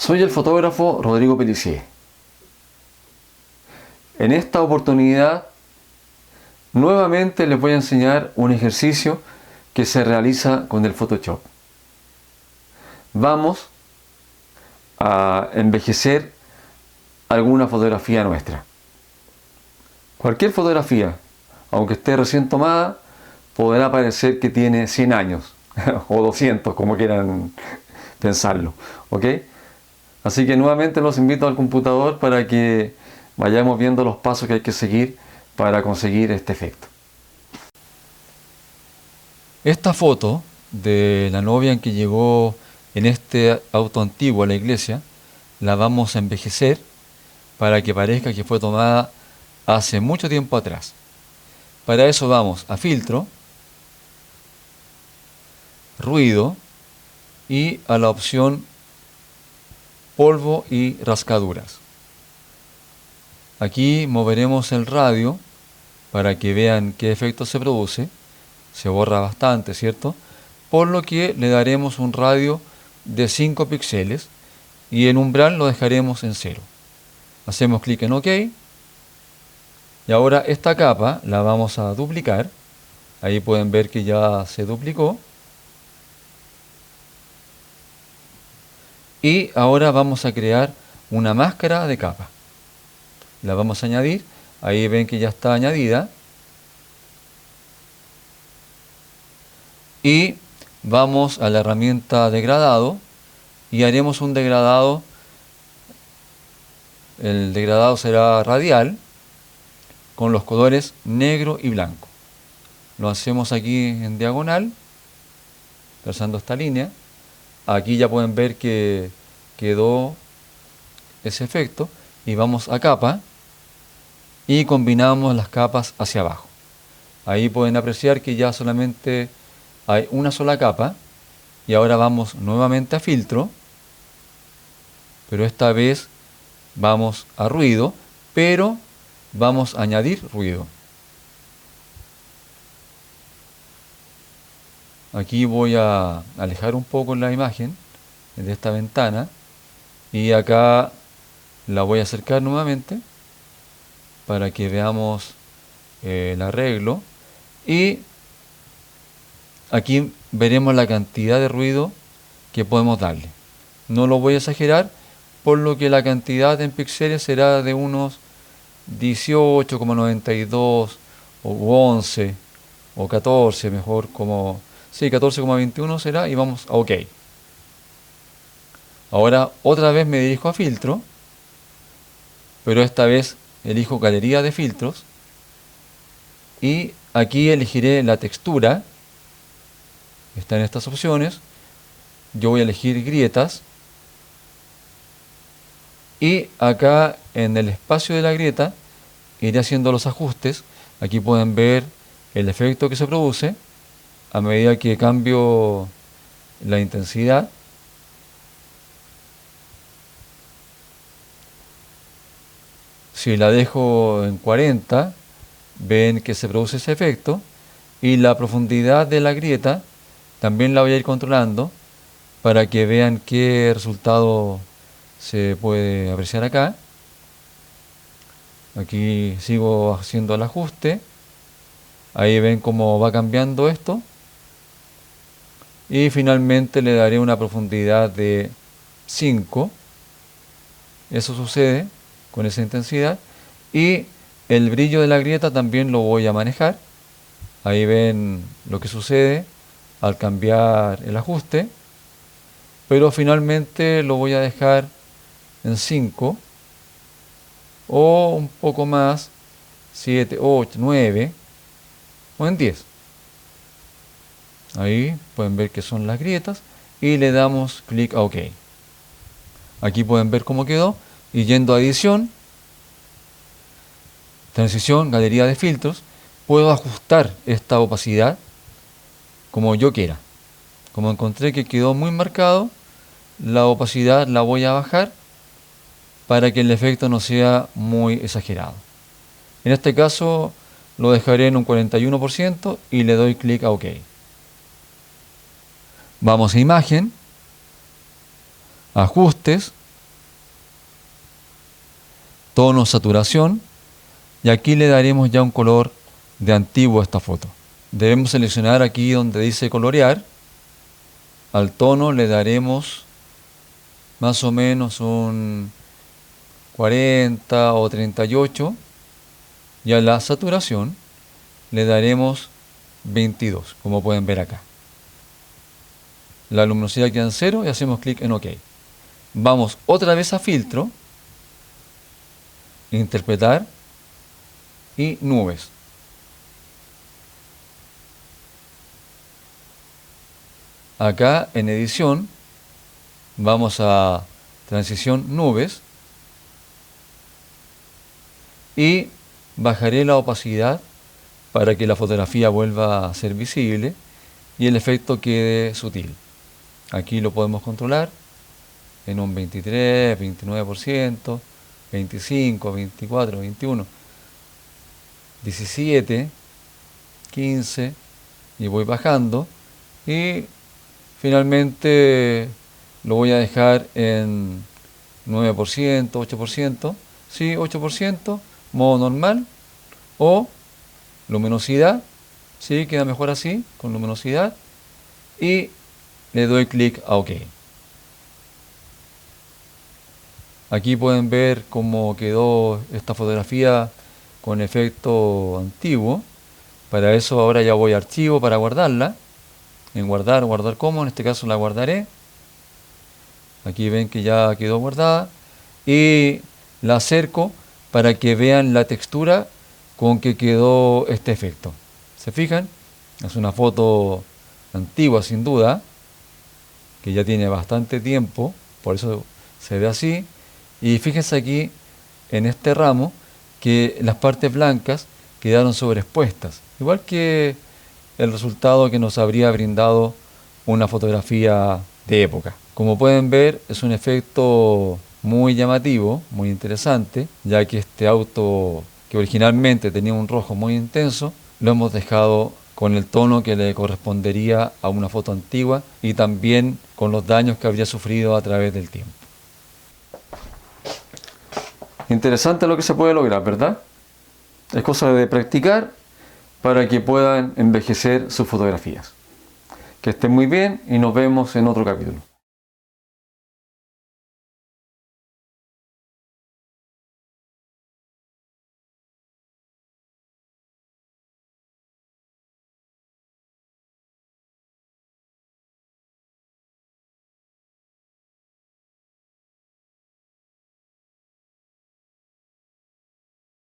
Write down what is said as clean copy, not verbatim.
Soy el fotógrafo Rodrigo Pelicier. En esta oportunidad, nuevamente les voy a enseñar un ejercicio que se realiza con el Photoshop. Vamos a envejecer alguna fotografía nuestra. Cualquier fotografía, aunque esté recién tomada, podrá parecer que tiene 100 años o 200, como quieran pensarlo, ¿ok? Así que nuevamente los invito al computador para que vayamos viendo los pasos que hay que seguir para conseguir este efecto. Esta foto de la novia en que llegó en este auto antiguo a la iglesia, la vamos a envejecer para que parezca que fue tomada hace mucho tiempo atrás. Para eso vamos a filtro, ruido y a la opción polvo y rascaduras. Aquí moveremos el radio para que vean qué efecto se produce. Se borra bastante, ¿cierto? Por lo que le daremos un radio de 5 píxeles y el umbral lo dejaremos en 0. Hacemos clic en OK y ahora esta capa la vamos a duplicar. Ahí pueden ver que ya se duplicó. Y ahora vamos a crear una máscara de capa. La vamos a añadir. Ahí ven que ya está añadida. Y vamos a la herramienta degradado y haremos un degradado. El degradado será radial con los colores negro y blanco. Lo hacemos aquí en diagonal, trazando esta línea. Aquí ya pueden ver que quedó ese efecto y vamos a capa y combinamos las capas hacia abajo. Ahí pueden apreciar que ya solamente hay una sola capa y ahora vamos nuevamente a filtro, pero esta vez vamos a ruido, pero vamos a añadir ruido. Aquí voy a alejar un poco la imagen de esta ventana y acá la voy a acercar nuevamente para que veamos el arreglo y aquí veremos la cantidad de ruido que podemos darle. No lo voy a exagerar, por lo que la cantidad en píxeles será de unos 18,92 o 11 o 14, mejor como... Sí, 14,21 será y vamos a OK. Ahora otra vez me dirijo a filtro, pero esta vez elijo galería de filtros y aquí elegiré la textura. Está en estas opciones. Yo voy a elegir grietas y acá en el espacio de la grieta iré haciendo los ajustes. Aquí pueden ver el efecto que se produce a medida que cambio la intensidad. Si la dejo en 40, ven que se produce ese efecto. Y la profundidad de la grieta también la voy a ir controlando para que vean qué resultado se puede apreciar acá. Aquí sigo haciendo el ajuste. Ahí ven cómo va cambiando esto. Y finalmente le daré una profundidad de 5. Eso sucede con esa intensidad. Y el brillo de la grieta también lo voy a manejar. Ahí ven lo que sucede al cambiar el ajuste. Pero finalmente lo voy a dejar en 5. O un poco más, 7, 8, 9 o en 10. Ahí pueden ver que son las grietas y le damos clic a OK. Aquí pueden ver cómo quedó y yendo a edición, transición, galería de filtros, puedo ajustar esta opacidad como yo quiera. Como encontré que quedó muy marcado, la opacidad la voy a bajar para que el efecto no sea muy exagerado. En este caso lo dejaré en un 41% y le doy clic a OK. Vamos a imagen, ajustes, tono saturación, y aquí le daremos ya un color de antiguo a esta foto. Debemos seleccionar aquí donde dice colorear. Al tono le daremos más o menos un 40 o 38, y a la saturación le daremos 22, como pueden ver acá. La luminosidad queda en 0 y hacemos clic en OK. Vamos otra vez a filtro, interpretar y nubes. Acá en edición vamos a transición nubes y bajaré la opacidad para que la fotografía vuelva a ser visible y el efecto quede sutil. Aquí lo podemos controlar en un 23, 29%, 25, 24, 21, 17, 15 y voy bajando y finalmente lo voy a dejar en 9%, 8%, sí, 8%, modo normal, o luminosidad, sí, queda mejor así, con luminosidad, y le doy clic a OK. Aquí pueden ver cómo quedó esta fotografía con efecto antiguo. Para eso ahora ya voy a archivo para guardarla. En guardar, guardar como, en este caso la guardaré. Aquí ven que ya quedó guardada. Y la acerco para que vean la textura con que quedó este efecto. ¿Se fijan? Es una foto antigua sin duda, que ya tiene bastante tiempo, por eso se ve así. Y fíjense aquí en este ramo que las partes blancas quedaron sobreexpuestas, igual que el resultado que nos habría brindado una fotografía de época. Como pueden ver, es un efecto muy llamativo, muy interesante, ya que este auto, que originalmente tenía un rojo muy intenso, lo hemos dejado con el tono que le correspondería a una foto antigua y también con los daños que habría sufrido a través del tiempo. Interesante lo que se puede lograr, ¿verdad? Es cosa de practicar para que puedan envejecer sus fotografías. Que estén muy bien y nos vemos en otro capítulo.